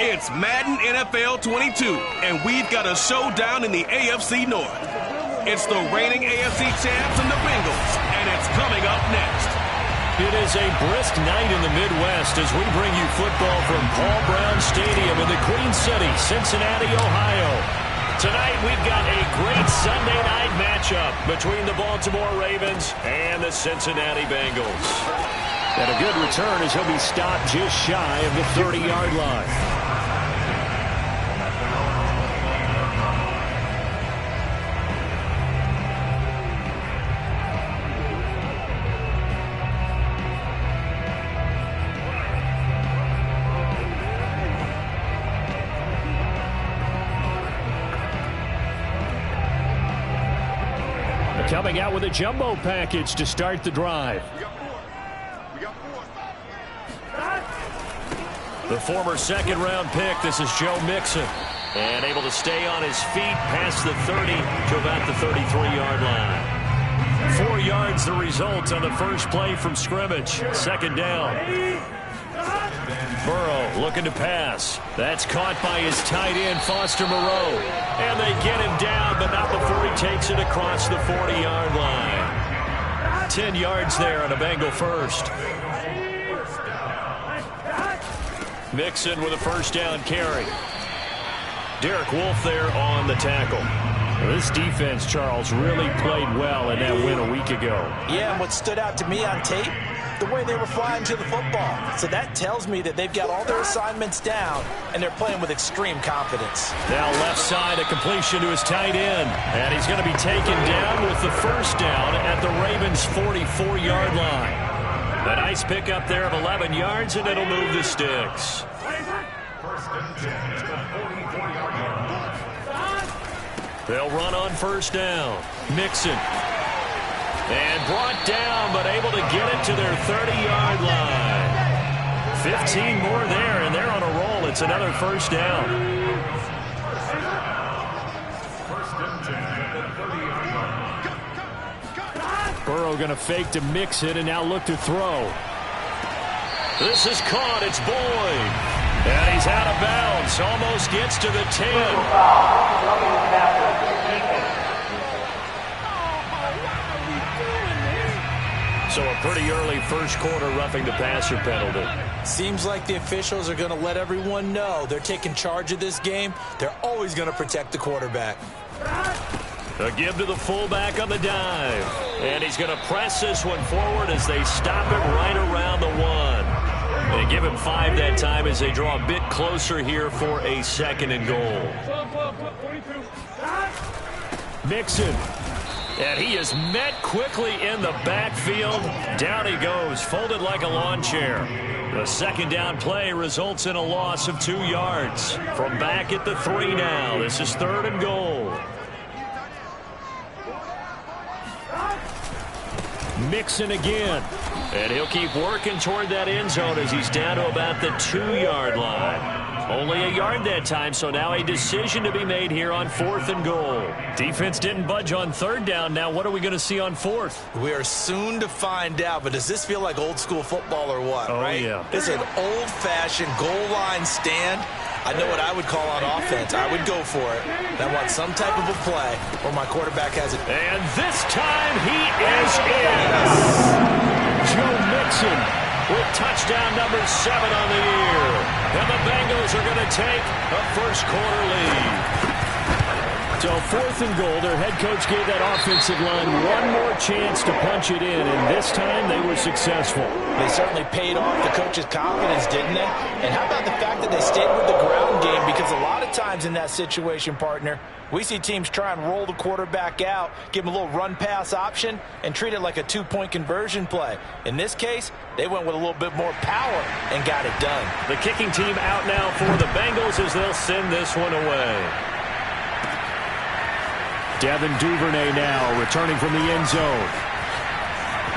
It's Madden NFL 22, and we've got a showdown in the AFC North. It's the reigning AFC champs and the Bengals, and it's coming up next. It is a brisk night in the Midwest as we bring you football from Paul Brown Stadium in the Queen City, Cincinnati, Ohio. Tonight we've got a great Sunday night matchup between the Baltimore Ravens and the Cincinnati Bengals. And a good return as he'll be stopped just shy of the 30-yard line. Coming out with a jumbo package to start the drive. The former second-round pick, this is Joe Mixon. And able to stay on his feet past the 30 to about the 33-yard line. 4 yards the result on the first play from scrimmage. Second down. Burrow looking to pass. That's caught by his tight end, Foster Moreau. And they get him down, but not before he takes it across the 40-yard line. 10 yards there on a Bengal first. Mixon with a first down carry. Derek Wolfe there on the tackle. This defense, Charles, really played well in that win a week ago. Yeah, and what stood out to me on tape, the way they were flying to the football. So that tells me that they've got all their assignments down, and they're playing with extreme confidence. Now left side, a completion to his tight end. And he's going to be taken down with the first down at the Ravens' 44-yard line. A nice pickup there of 11 yards, and it'll move the sticks. They'll run on first down. Mixon. And brought down, but able to get it to their 30-yard line. 15 more there, and they're on a roll. It's another first down. Burrow going to fake to mix it and now look to throw. This is caught. It's Boyd. And he's out of bounds. Almost gets to the 10. So a pretty early first quarter roughing the passer penalty. Seems like the officials are going to let everyone know they're taking charge of this game. They're always going to protect the quarterback. A give to the fullback on the dive. And he's going to press this one forward as they stop it right around the 1. They give him 5 that time as they draw a bit closer here for a second and goal. Mixon. And he is met quickly in the backfield. Down he goes, folded like a lawn chair. The second down play results in a loss of 2 yards. From back at the 3 now. This is third and goal. Mixon again. And he'll keep working toward that end zone as he's down to about the 2-yard line. Only a yard that time, so now a decision to be made here on 4th and goal. Defense didn't budge on 3rd down. Now what are we going to see on 4th? We are soon to find out, but does this feel like old school football or what, right? Yeah. This is an old-fashioned goal line stand. I know what I would call on offense. I would go for it. I want some type of a play where my quarterback has it. And this time he is in. Joe Mixon with touchdown number 7 on the year. And the Bengals are going to take a first quarter lead. So 4th and goal, their head coach gave that offensive line one more chance to punch it in, and this time they were successful. They certainly paid off the coach's confidence, didn't they? And how about the fact that they stayed with the ground game? Because a lot of times in that situation, partner, we see teams try and roll the quarterback out, give him a little run-pass option, and treat it like a 2-point conversion play. In this case, they went with a little bit more power and got it done. The kicking team out now for the Bengals as they'll send this one away. Devin Duvernay now returning from the end zone.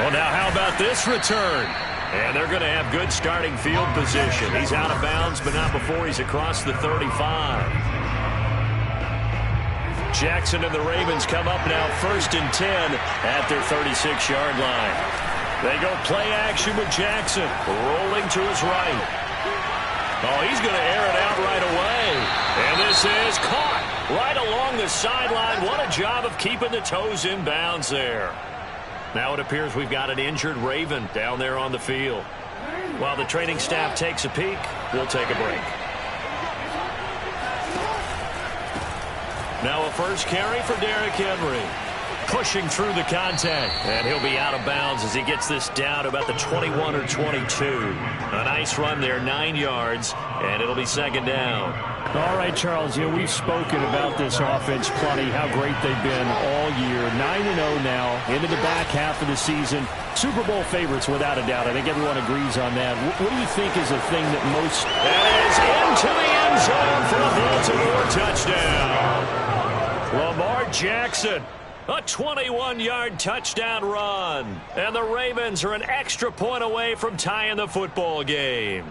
Well, now how about this return? And they're going to have good starting field position. He's out of bounds, but not before he's across the 35. Jackson and the Ravens come up now 1st and 10 at their 36-yard line. They go play action with Jackson, rolling to his right. Oh, he's going to air it out right away. And this is caught right along the sideline. What a job of keeping the toes in bounds there. Now it appears we've got an injured Raven down there on the field. While the training staff takes a peek, we'll take a break. Now a first carry for Derrick Henry. Pushing through the contact. And he'll be out of bounds as he gets this down about the 21 or 22. A nice run there, 9 yards, and it'll be second down. All right, Charles, we've spoken about this offense plenty, how great they've been all year. 9-0 now, into the back half of the season. Super Bowl favorites, without a doubt. I think everyone agrees on that. What do you think is the thing that most... That is into the end zone for a Baltimore touchdown. Lamar Jackson. A 21-yard touchdown run. And the Ravens are an extra point away from tying the football game.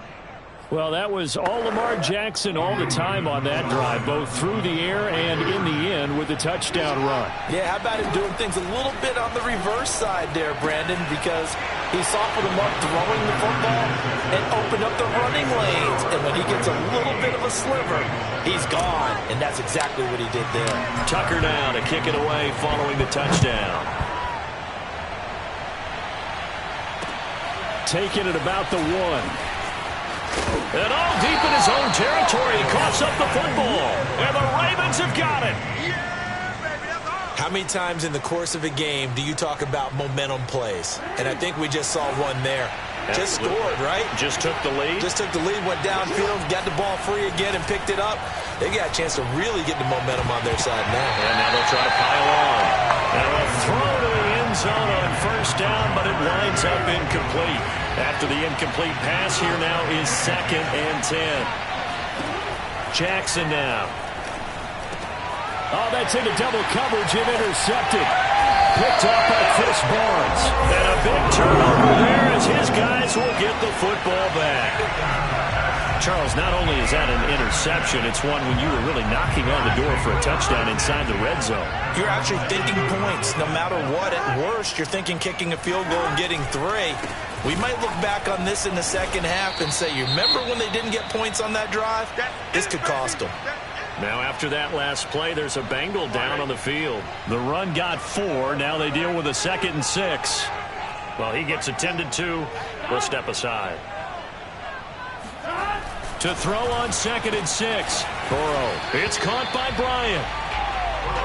Well, that was all Lamar Jackson all the time on that drive, both through the air and in the end with the touchdown run. Yeah, how about him doing things a little bit on the reverse side there, Brandon, because he softened him up throwing the football and opened up the running lanes. And when he gets a little bit of a sliver, he's gone. And that's exactly what he did there. Tucker now to kick it away following the touchdown. Taking it about the 1. And all deep in his own territory, he coughs up the football. And the Ravens have got it. How many times in the course of a game do you talk about momentum plays? And I think we just saw one there. Just scored, right? Just took the lead. Just took the lead, went downfield, got the ball free again and picked it up. They got a chance to really get the momentum on their side now. And now they'll try to pile on. And a throw to the end zone on first down, but it winds up incomplete. After the incomplete pass, here now is 2nd and 10. Jackson now. Oh, that's into double coverage and intercepted. Picked up by Chris Barnes. And a big turnover there as his guys will get the football back. Charles, not only is that an interception, it's one when you were really knocking on the door for a touchdown inside the red zone. You're actually thinking points. No matter what, at worst, you're thinking kicking a field goal and getting 3. We might look back on this in the second half and say, you remember when they didn't get points on that drive? This could cost them. Now after that last play, there's a Bengal down on the field. The run got 4. Now they deal with a 2nd and 6. Well, he gets attended to. We'll step aside. To throw on 2nd and 6. Burrow. It's caught by Bryant.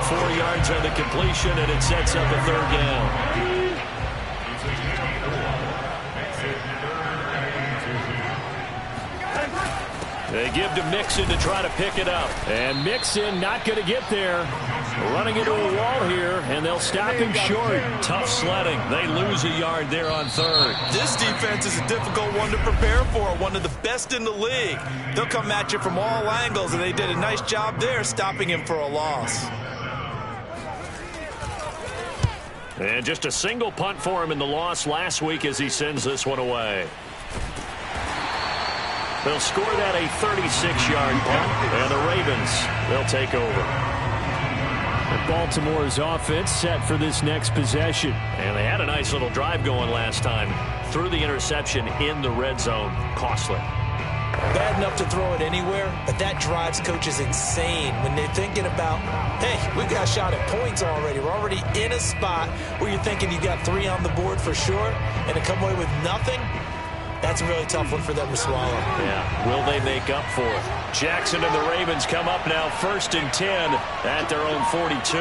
4 yards on the completion, and it sets up a 3rd down. They give to Mixon to try to pick it up. And Mixon not going to get there. Running into a wall here, and they'll stop him short. Tough sledding. They lose a yard there on 3rd. This defense is a difficult one to prepare for, one of the best in the league. They'll come at you from all angles, and they did a nice job there stopping him for a loss. And just a single punt for him in the loss last week as he sends this one away. They'll score that a 36-yard punt, and the Ravens, they'll take over. And Baltimore's offense set for this next possession. And they had a nice little drive going last time. Threw the interception in the red zone. Costly. Bad enough to throw it anywhere, but that drives coaches insane when they're thinking about, hey, we've got a shot at points already. We're already in a spot where you're thinking you got 3 on the board for sure, and to come away with nothing, that's a really tough one for them to swallow. Yeah, will they make up for it? Jackson and the Ravens come up now 1st and 10 at their own 42.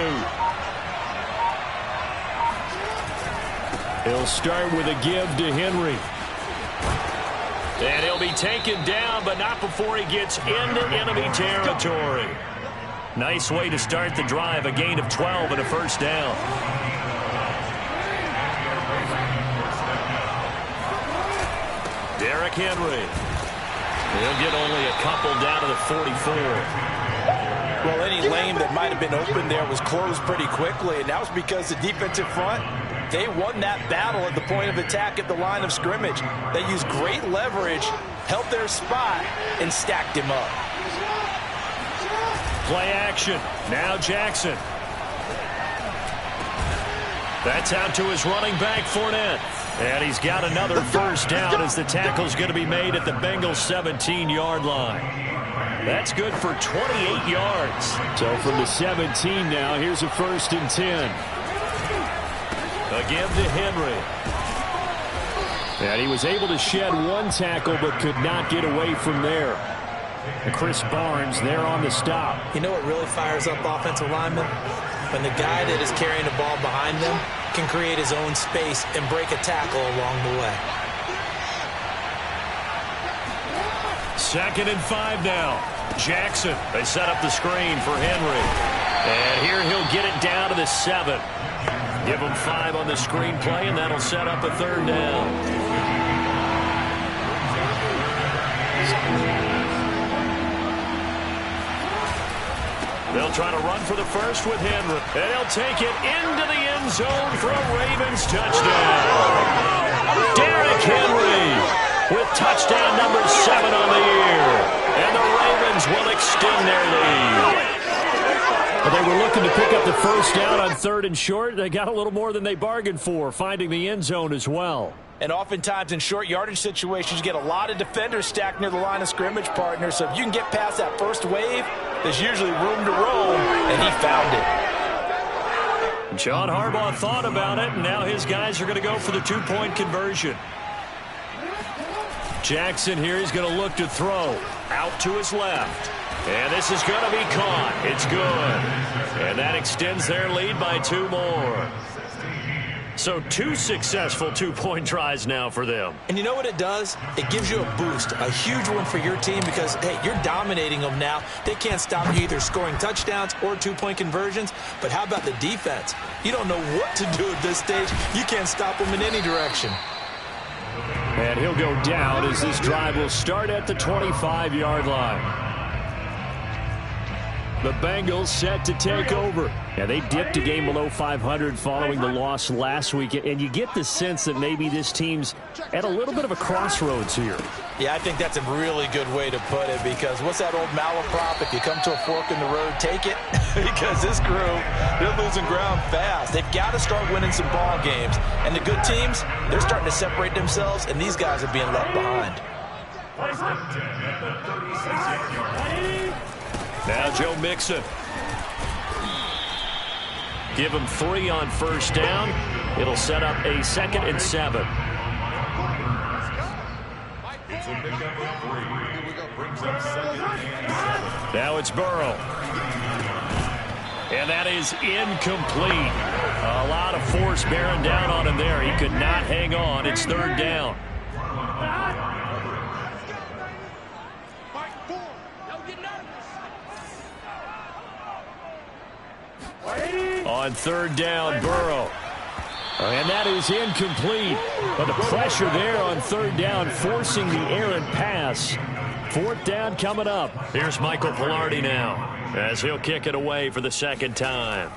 He'll start with a give to Henry. And he'll be taken down, but not before he gets into enemy territory. Nice way to start the drive, a gain of 12 and a first down. Derrick Henry. He'll get only a couple down to the 44. Well, any lane that might have been open there was closed pretty quickly, and that was because the defensive front, they won that battle at the point of attack at the line of scrimmage. They used great leverage, held their spot, and stacked him up. Play action. Now Jackson. That's out to his running back, Fournette. And he's got another first down as the tackle's going to be made at the Bengals' 17-yard line. That's good for 28 yards. So from the 17 now, here's a 1st and 10. Again to Henry. And he was able to shed one tackle but could not get away from there. And Chris Barnes there on the stop. You know what really fires up offensive linemen? When the guy that is carrying the ball behind them can create his own space and break a tackle along the way. 2nd and 5 now. Jackson. They set up the screen for Henry. And here he'll get it down to the 7. Give him 5 on the screen play, and that'll set up a 3rd down. They'll try to run for the first with Henry. And he'll take it into the end zone for a Ravens touchdown. Derrick Henry with touchdown number 7 on the year. And the Ravens will extend their lead. Well, they were looking to pick up the first down on 3rd and short. They got a little more than they bargained for, finding the end zone as well. And oftentimes in short yardage situations, you get a lot of defenders stacked near the line of scrimmage, partner. So if you can get past that first wave, there's usually room to roam, and he found it. John Harbaugh thought about it, and now his guys are going to go for the 2-point conversion. Jackson here is going to look to throw out to his left. And this is going to be caught. It's good. And that extends their lead by 2 more. So 2 successful 2-point tries now for them. And you know what it does? It gives you a boost, a huge one for your team because, hey, you're dominating them now. They can't stop you either scoring touchdowns or 2-point conversions. But how about the defense? You don't know what to do at this stage. You can't stop them in any direction. And he'll go down as this drive will start at the 25-yard line. The Bengals set to take over. Yeah, they dipped a game below 500 following the loss last week, and you get the sense that maybe this team's at a little bit of a crossroads here. Yeah, I think that's a really good way to put it because what's that old malaprop? If you come to a fork in the road, take it. Because this crew, they're losing ground fast. They've got to start winning some ball games. And the good teams, they're starting to separate themselves, and these guys are being left behind. Now Joe Mixon. Give him 3 on first down. It'll set up a 2nd and 7. Now it's Burrow. And that is incomplete. A lot of force bearing down on him there. He could not hang on. It's 3rd down. On 3rd down, Burrow. And that is incomplete. But the pressure there on 3rd down, forcing the errant pass. 4th down coming up. Here's Michael Pilardi now, as he'll kick it away for the 2nd time.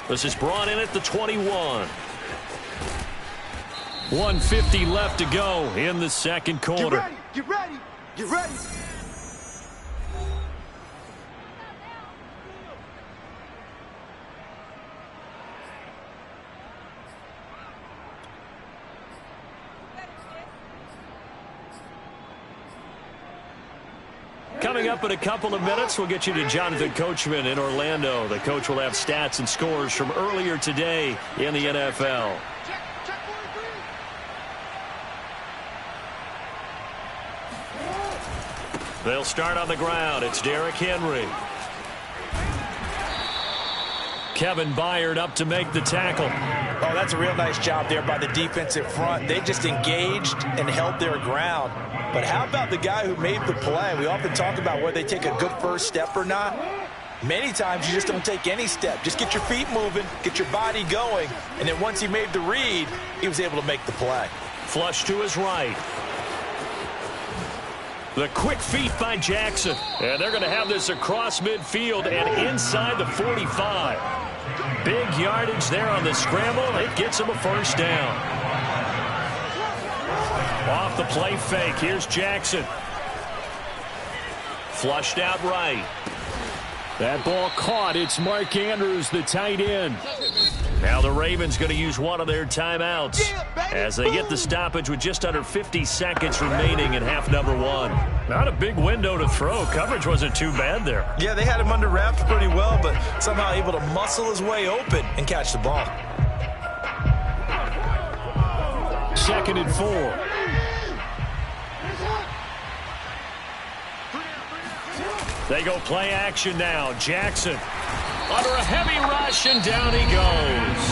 This is brought in at the 21. 1:50 left to go in the 2nd quarter. Get ready, get ready, get ready. Coming up in a couple of minutes, we'll get you to Jonathan Coachman in Orlando. The coach will have stats and scores from earlier today in the NFL. They'll start on the ground. It's Derrick Henry. Kevin Byard up to make the tackle. Oh, that's a real nice job there by the defensive front. They just engaged and held their ground. But how about the guy who made the play? We often talk about whether they take a good first step or not. Many times you just don't take any step. Just get your feet moving, get your body going, and then once he made the read, he was able to make the play. Flush to his right. The quick feet by Jackson. And they're going to have this across midfield and inside the 45. Big yardage there on the scramble. It gets him a first down. Off the play fake. Here's Jackson. Flushed out right. That ball caught. It's Mark Andrews, the tight end. Now the Ravens going to use one of their timeouts as they get the stoppage with just under 50 seconds remaining in half number one. Not a big window to throw. Coverage wasn't too bad there. Yeah, they had him under wraps pretty well, but somehow able to muscle his way open and catch the ball. 2nd and 4. They go play action now. Jackson under a heavy rush, and down he goes.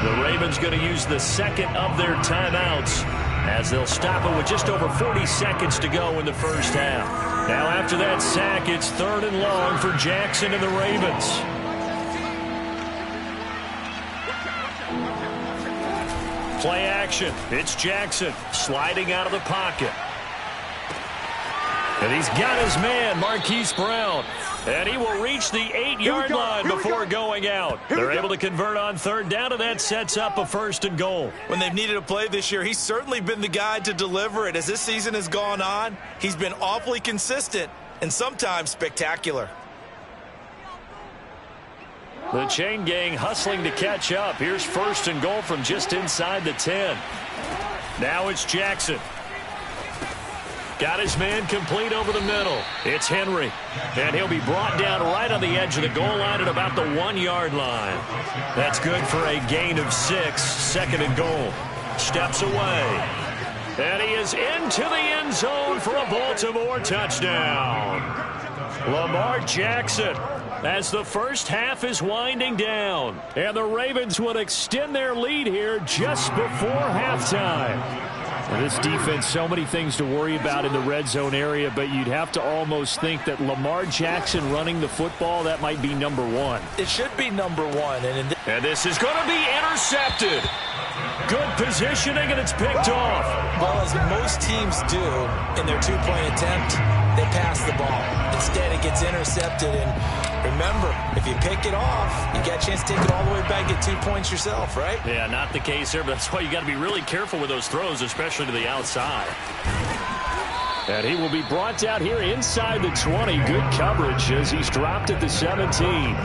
The Ravens going to use the second of their timeouts as they'll stop it with just over 40 seconds to go in the first half. Now after that sack, it's 3rd and long for Jackson and the Ravens. Play action. It's Jackson sliding out of the pocket. And he's got his man, Marquise Brown. And he will reach the 8-yard line before going out. They're able to convert on 3rd down, and that sets up a 1st and goal. When they've needed a play this year, he's certainly been the guy to deliver it. As this season has gone on, he's been awfully consistent and sometimes spectacular. The chain gang hustling to catch up. Here's 1st and goal from just inside the 10. Now it's Jackson. Got his man complete over the middle. It's Henry. And he'll be brought down right on the edge of the goal line at about the 1-yard line. That's good for a gain of 6. 2nd and goal. Steps away. And he is into the end zone for a Baltimore touchdown. Lamar Jackson, as the first half is winding down. And the Ravens will extend their lead here just before halftime. Well, this defense, so many things to worry about in the red zone area, but you'd have to almost think that Lamar Jackson running the football, that might be number 1. It should be number 1. And this is going to be intercepted. Good positioning, and it's picked off. Well, as most teams do in their 2-point attempt, they pass the ball. Instead, it gets intercepted. And remember, if you pick it off, you got a chance to take it all the way back and get 2 points yourself, right? Yeah, not the case there, but that's why you got to be really careful with those throws, especially to the outside. And he will be brought down here inside the 20. Good coverage as he's dropped at the 17.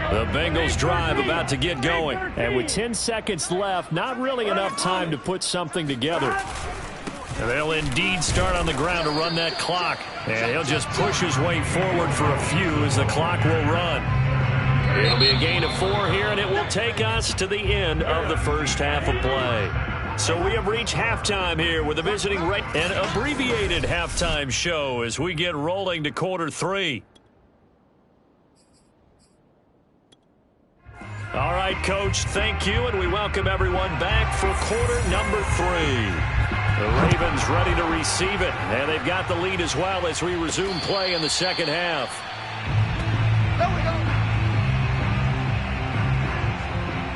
The Bengals drive about to get going. And with 10 seconds left, not really enough time to put something together. And they'll indeed start on the ground to run that clock. And he'll just push his way forward for a few as the clock will run. It'll be a gain of 4 here, and it will take us to the end of the first half of play. So we have reached halftime here with the visiting an abbreviated halftime show as we get rolling to quarter 3. All right, Coach, thank you, and we welcome everyone back for quarter number 3. The Ravens ready to receive it, and they've got the lead as well as we resume play in the second half.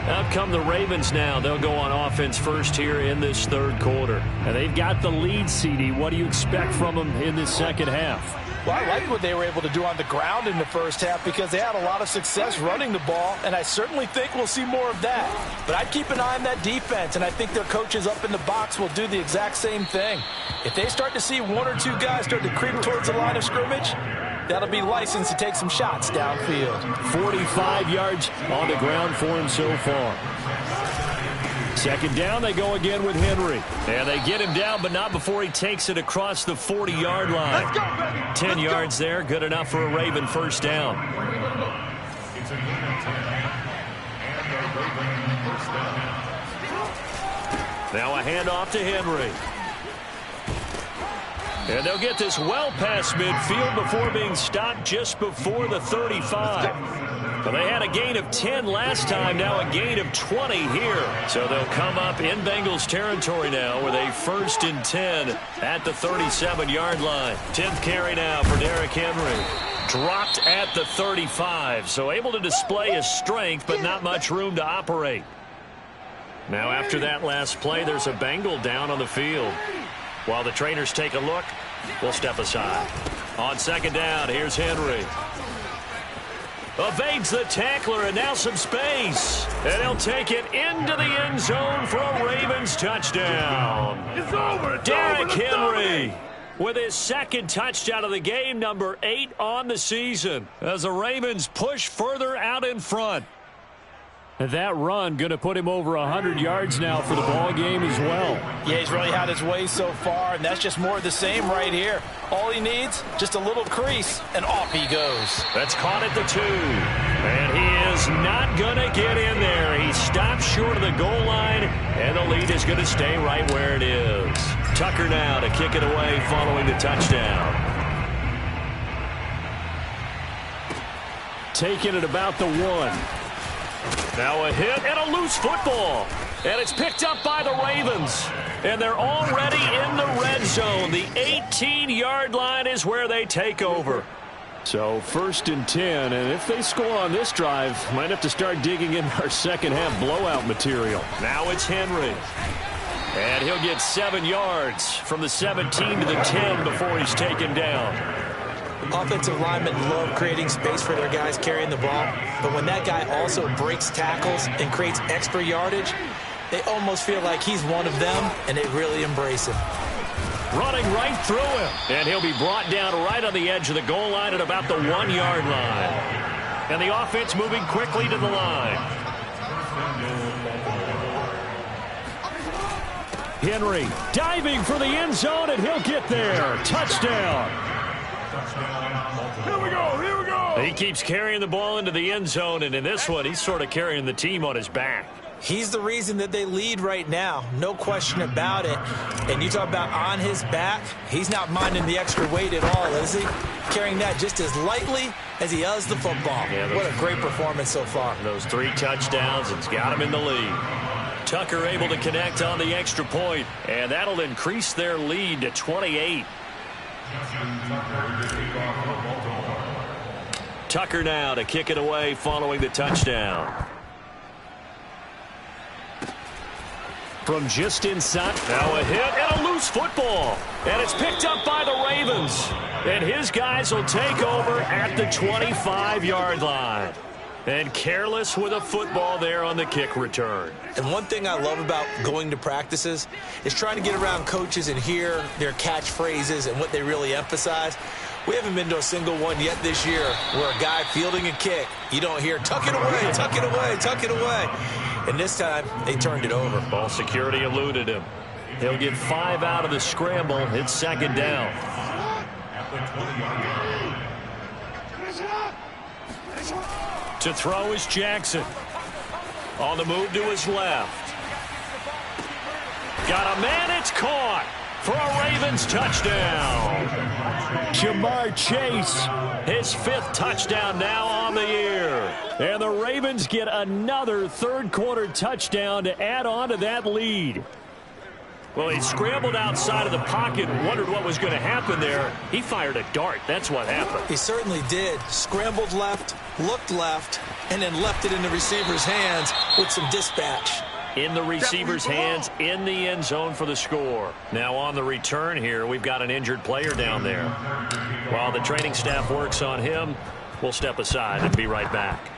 Out come the Ravens now. They'll go on offense first here in this 3rd quarter. And they've got the lead, CD. What do you expect from them in this second half? Well, I like what they were able to do on the ground in the first half because they had a lot of success running the ball, and I certainly think we'll see more of that. But I'd keep an eye on that defense, and I think their coaches up in the box will do the exact same thing. If they start to see 1 or 2 guys start to creep towards the line of scrimmage, that'll be licensed to take some shots downfield. 45 yards on the ground for him so far. 2nd down, they go again with Henry. And they get him down, but not before he takes it across the 40-yard line. Let's go, baby. 10 yards there, good enough for a Raven first down. Now a handoff to Henry. And they'll get this well past midfield before being stopped just before the 35. Well, they had a gain of 10 last time, now a gain of 20 here. So they'll come up in Bengals territory now with a 1st and 10 at the 37-yard line. 10th carry now for Derrick Henry. Dropped at the 35, so able to display his strength, but not much room to operate. Now after that last play, there's a Bengal down on the field. While the trainers take a look, we'll step aside. On 2nd down, here's Henry. Evades the tackler, and now some space. And he'll take it into the end zone for a Ravens touchdown. It's over. Derrick Henry with his second touchdown of the game, number 8 on the season, as the Ravens push further out in front. That run going to put him over 100 yards now for the ball game as well. Yeah, he's really had his way so far, and that's just more of the same right here. All he needs, just a little crease, and off he goes. That's caught at the 2. And he is not going to get in there. He stops short of the goal line, and the lead is going to stay right where it is. Tucker now to kick it away following the touchdown. Taking it about the 1. Now a hit and a loose football. And it's picked up by the Ravens. And they're already in the red zone. The 18-yard line is where they take over. So 1st and 10, and if they score on this drive, might have to start digging in our second half blowout material. Now it's Henry. And he'll get 7 yards from the 17 to the 10 before he's taken down. Offensive linemen love creating space for their guys carrying the ball, but when that guy also breaks tackles and creates extra yardage, they almost feel like he's one of them, and they really embrace him. Running right through him, and he'll be brought down right on the edge of the goal line at about the 1-yard line. And the offense moving quickly to the line. Henry diving for the end zone, and he'll get there. Touchdown. Here we go, here we go. He keeps carrying the ball into the end zone, and in this one, he's sort of carrying the team on his back. He's the reason that they lead right now, no question about it. And you talk about on his back, he's not minding the extra weight at all, is he? Carrying that just as lightly as he does the football. Yeah, what a great performance so far. Those 3 touchdowns, it's got him in the lead. Tucker able to connect on the extra point, and that'll increase their lead to 28. Tucker now to kick it away following the touchdown. From just inside. Now a hit and a loose football. And it's picked up by the Ravens. And his guys will take over at the 25-yard line. And careless with a football there on the kick return. And one thing I love about going to practices is trying to get around coaches and hear their catchphrases and what they really emphasize. We haven't been to a single one yet this year where a guy fielding a kick, you don't hear, tuck it away, tuck it away, tuck it away. And this time, they turned it over. Ball security eluded him. He'll get 5 out of the scramble. It's 2nd down. To throw is Jackson. On the move to his left. Got a man, it's caught for a Ravens touchdown. Jamar Chase, his 5th touchdown now on the year. And the Ravens get another third-quarter touchdown to add on to that lead. Well, he scrambled outside of the pocket and wondered what was going to happen there. He fired a dart. That's what happened. He certainly did. Scrambled left, looked left, and then left it in the receiver's hands with some dispatch. In the receiver's hands, in the end zone for the score. Now on the return here, we've got an injured player down there. While the training staff works on him, we'll step aside and be right back.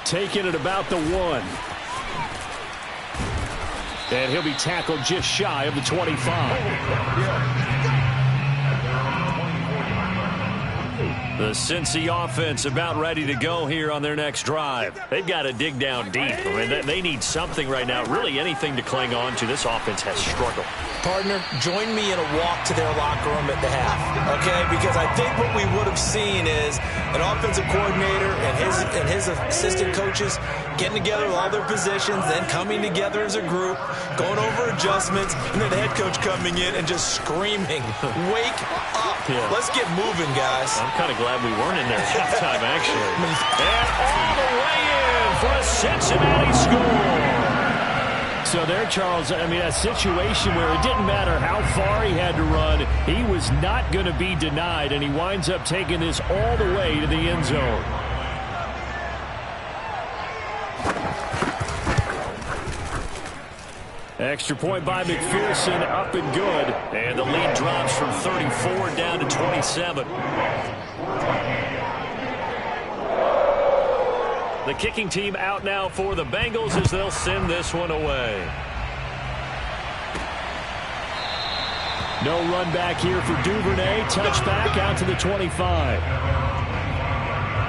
Taking it about the 1. And he'll be tackled just shy of the 25. The Cincy offense about ready to go here on their next drive. They've got to dig down deep. I mean, they need something right now, really anything to cling on to. This offense has struggled. Partner, join me in a walk to their locker room at the half, okay? Because I think what we would have seen is an offensive coordinator and his assistant coaches getting together with all their positions, then coming together as a group, going over adjustments, and then the head coach coming in and just screaming, wake up. Yeah. Let's get moving, guys. I'm kind of glad we weren't in there at halftime, actually. And all the way in for a Cincinnati score. So there, Charles, I mean, a situation where it didn't matter how far he had to run, he was not going to be denied, and he winds up taking this all the way to the end zone. Extra point by McPherson, up and good. And the lead drops from 34 down to 27. The kicking team out now for the Bengals as they'll send this one away. No run back here for Duvernay. Touchback out to the 25.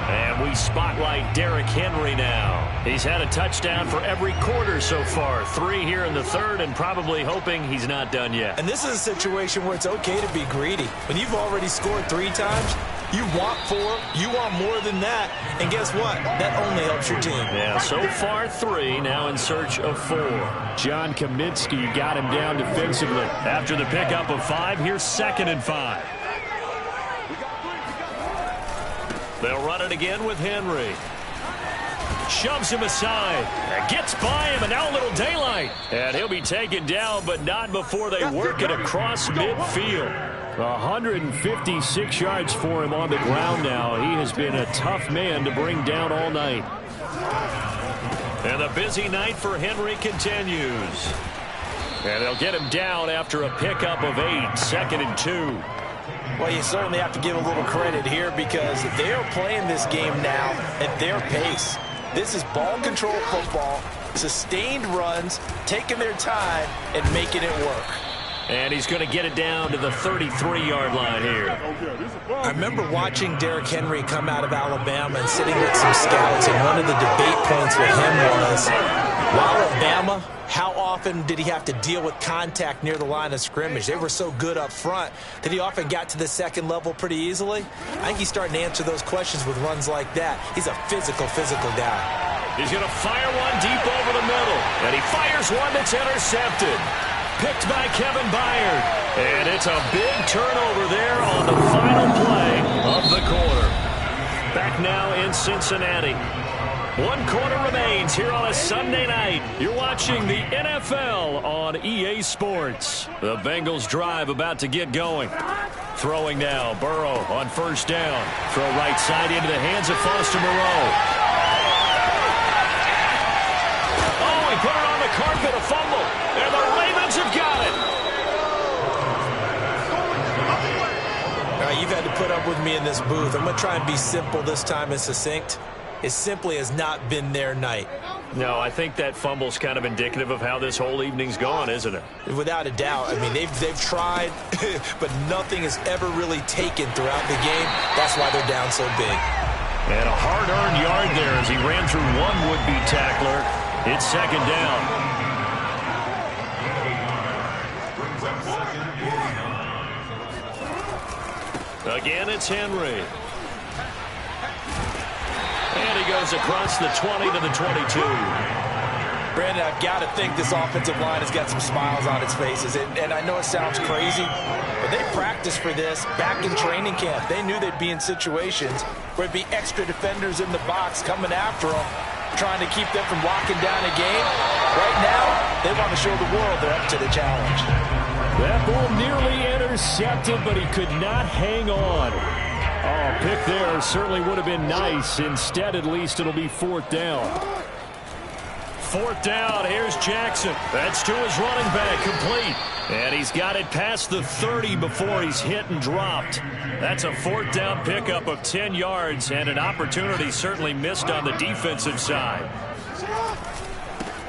And we spotlight Derrick Henry now. He's had a touchdown for every quarter so far. 3 here in the third, and probably hoping he's not done yet. And this is a situation where it's okay to be greedy. When you've already scored 3 times, you want 4, you want more than that. And guess what? That only helps your team. Yeah, so far 3, now in search of 4. John Kaminsky got him down defensively. After the pickup of 5, here's 2nd and 5. They'll run it again with Henry. Shoves him aside. Gets by him, and now a little daylight. And he'll be taken down, but not before they work it across midfield. 156 yards for him on the ground now. He has been a tough man to bring down all night. And the busy night for Henry continues. And they'll get him down after a pickup of 8, 2nd and 2. Well, you certainly have to give a little credit here because they are playing this game now at their pace. This is ball control football, sustained runs, taking their time, and making it work. And he's going to get it down to the 33-yard line here. I remember watching Derrick Henry come out of Alabama and sitting with some scouts, and one of the debate points with him was, while at Bama, how often did he have to deal with contact near the line of scrimmage? They were so good up front that he often got to the second level pretty easily. I think he's starting to answer those questions with runs like that. He's a physical guy. He's going to fire one deep over the middle, and he fires one that's intercepted. Picked by Kevin Byard. And it's a big turnover there on the final play of the quarter. Back now in Cincinnati. 1 quarter remains here on a Sunday night. You're watching the NFL on EA Sports. The Bengals drive about to get going. Throwing now, Burrow on 1st down. Throw right side into the hands of Foster Moreau. Oh, he put it on the carpet, a fumble. And the Ravens have got it. All right, you've had to put up with me in this booth. I'm going to try and be simple this time and succinct. It simply has not been their night. No, I think that fumble's kind of indicative of how this whole evening's gone, isn't it? Without a doubt. I mean, they've tried, but nothing has ever really taken throughout the game. That's why they're down so big. And a hard-earned yard there as he ran through one would-be tackler. It's 2nd down. Again, it's Henry. And he goes across the 20 to the 22. Brandon, I've got to think this offensive line has got some smiles on its faces. And I know it sounds crazy, but they practiced for this back in training camp. They knew they'd be in situations where it'd be extra defenders in the box coming after them, trying to keep them from locking down a game. Right now, they want to show the world they're up to the challenge. That ball nearly intercepted, but he could not hang on. Oh, pick there certainly would have been nice. Instead, at least, it'll be 4th down. 4th down, here's Jackson. That's to his running back, complete. And he's got it past the 30 before he's hit and dropped. That's a 4th down pickup of 10 yards and an opportunity certainly missed on the defensive side.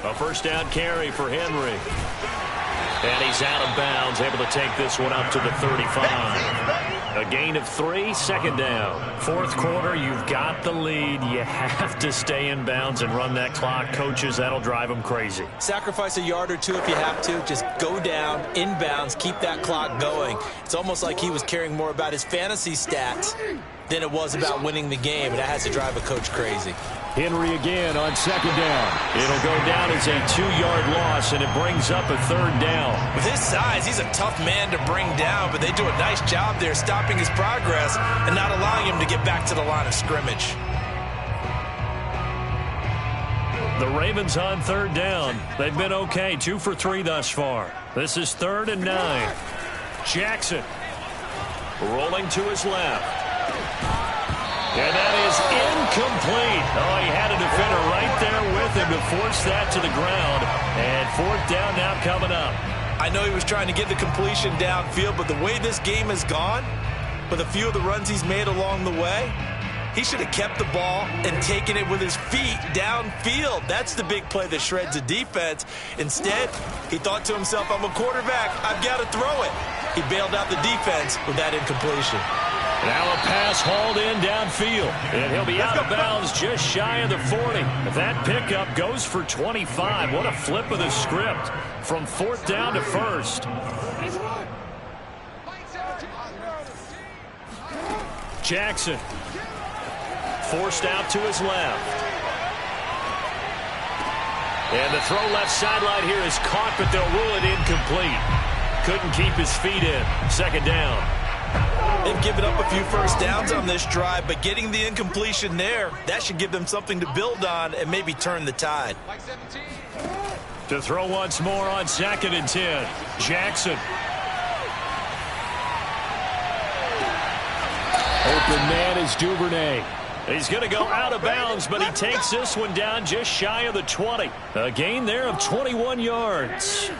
A 1st down carry for Henry. And he's out of bounds, able to take this one up to the 35. A gain of 3, 2nd down. 4th quarter, you've got the lead. You have to stay in bounds and run that clock. Coaches, that'll drive them crazy. Sacrifice a yard or 2 if you have to. Just go down, in bounds, keep that clock going. It's almost like he was caring more about his fantasy stats than it was about winning the game, and that has to drive a coach crazy. Henry again on 2nd down. It'll go down as a 2-yard loss, and it brings up a 3rd down. With his size, he's a tough man to bring down, but they do a nice job there stopping his progress and not allowing him to get back to the line of scrimmage. The Ravens on 3rd down. They've been okay, 2 for 3 thus far. This is 3rd and 9. Jackson rolling to his left. And that is incomplete. Oh, he had a defender right there with him to force that to the ground. And 4th down now coming up. I know he was trying to get the completion downfield, but the way this game has gone, with a few of the runs he's made along the way, He should have kept the ball and taken it with his feet downfield. That's the big play that shreds the defense. Instead, he thought to himself, I'm a quarterback. I've got to throw it. He bailed out the defense with that incompletion. Now a pass hauled in downfield. And he'll be out of bounds just shy of the 40. That pickup goes for 25. What a flip of the script from 4th down to 1st. Jackson forced out to his left. And the throw left sideline here is caught, but they'll rule it incomplete. Couldn't keep his feet in. 2nd down. They've given up a few first downs on this drive, but getting the incompletion there, that should give them something to build on and maybe turn the tide. To throw once more on 2nd and 10. Jackson. Open man is Duvernay. He's going to go out of bounds, but he takes this one down just shy of the 20. A gain there of 21 yards.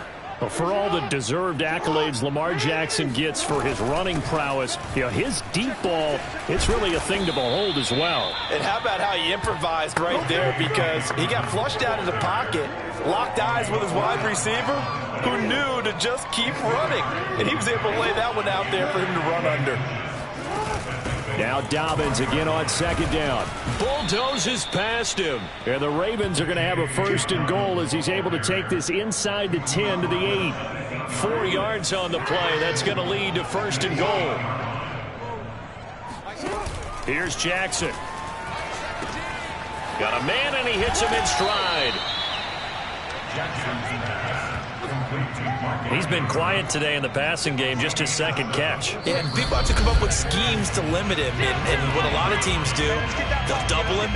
Well, for all the deserved accolades Lamar Jackson gets for his running prowess, his deep ball, it's really a thing to behold as well. And how about how he improvised right there, because he got flushed out of the pocket, locked eyes with his wide receiver, who knew to just keep running. And he was able to lay that one out there for him to run under. Now Dobbins again on 2nd down. Bulldozes past him. And the Ravens are going to have a 1st and goal as he's able to take this inside the 10 to the 8. 4 yards on the play. That's going to lead to 1st and goal. Here's Jackson. Got a man, and he hits him in stride. He's been quiet today in the passing game, just his 2nd catch. Yeah, and people have to come up with schemes to limit him. And what a lot of teams do, they'll double him,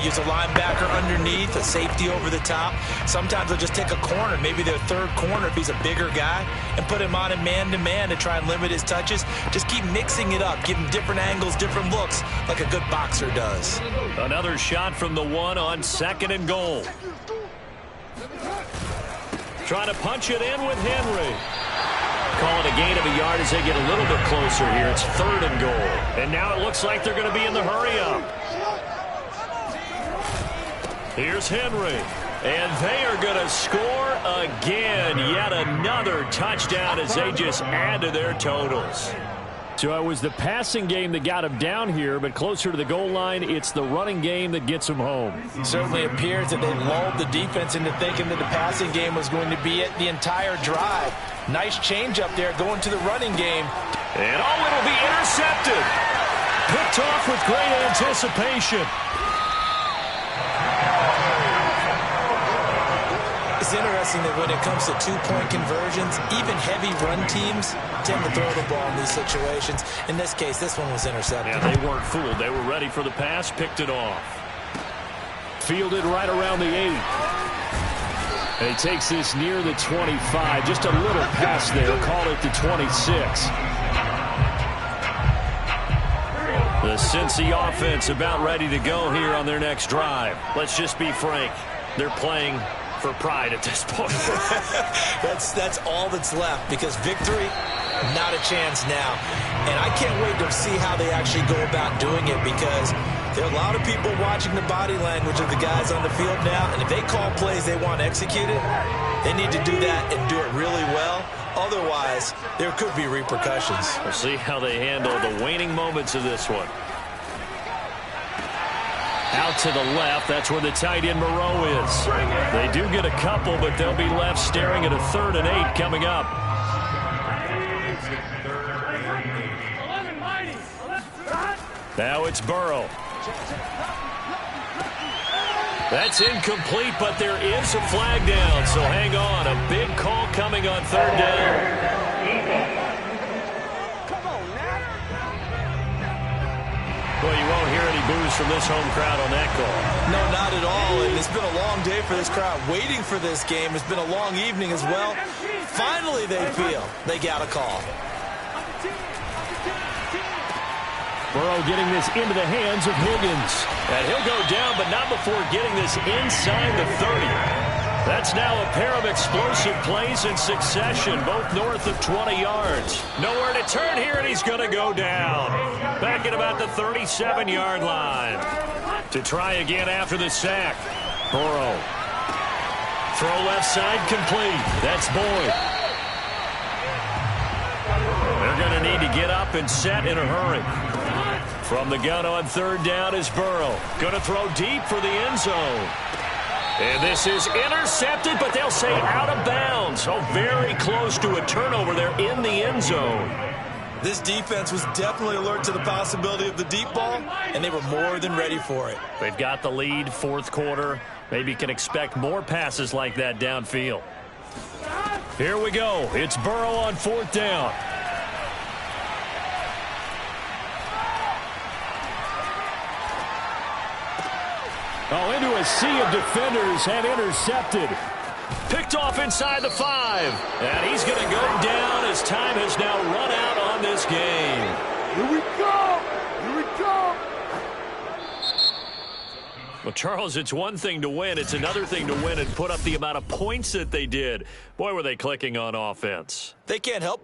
use a linebacker underneath, a safety over the top. Sometimes they'll just take a corner, maybe their 3rd corner if he's a bigger guy, and put him on a man-to-man to try and limit his touches. Just keep mixing it up, give him different angles, different looks, like a good boxer does. Another shot from the 1 on 2nd and goal. Trying to punch it in with Henry. Call it a gain of a yard as they get a little bit closer here. It's 3rd and goal. And now it looks like they're going to be in the hurry-up. Here's Henry. And they are going to score again. Yet another touchdown as they just add to their totals. So it was the passing game that got him down here, but closer to the goal line, it's the running game that gets him home. It certainly appears that they lulled the defense into thinking that the passing game was going to be it the entire drive. Nice change up there going to the running game. And it'll be intercepted. Picked off with great anticipation. It's interesting that when it comes to 2-point conversions, even heavy run teams tend to throw the ball in these situations. In this case, this one was intercepted. Yeah, they weren't fooled. They were ready for the pass, picked it off. Fielded right around the 8. And he takes this near the 25. Just a little pass there. Call it the 26. The Cincy offense about ready to go here on their next drive. Let's just be frank. They're playing for pride at this point. That's all that's left, because victory, not a chance now. And I can't wait to see how they actually go about doing it, because there are a lot of people watching the body language of the guys on the field now, and if they call plays they want executed, they need to do that and do it really well. Otherwise, there could be repercussions. We'll see how they handle the waning moments of this one. Out to the left, that's where the tight end Moreau is. They do get a couple, but they'll be left staring at a 3rd and 8 coming up. Now it's Burrow. That's incomplete, but there is a flag down, so hang on. A big call coming on 3rd down. Well, you won't hear any boos from this home crowd on that call. No, not at all. And it's been a long day for this crowd waiting for this game. It's been a long evening as well. Finally, they feel they got a call. Burrow getting this into the hands of Higgins. And he'll go down, but not before getting this inside the 30. That's now a pair of explosive plays in succession, both north of 20 yards. Nowhere to turn here, and he's going to go down. Back at about the 37-yard line. To try again after the sack. Burrow. Throw left side complete. That's Boyd. They're going to need to get up and set in a hurry. From the gun on third down is Burrow. Going to throw deep for the end zone. And this is intercepted, but they'll say out of bounds. So very close to a turnover there in the end zone. This defense was definitely alert to the possibility of the deep ball, and they were more than ready for it. They've got the lead, fourth quarter. Maybe can expect more passes like that downfield. Here we go. It's Burrow on fourth down. Oh, into a sea of defenders and intercepted. Picked off inside the 5. And he's going to go down as time has now run out on this game. Here we go! Here we go! Well, Charles, it's one thing to win. It's another thing to win and put up the amount of points that they did. Boy, were they clicking on offense. They can't help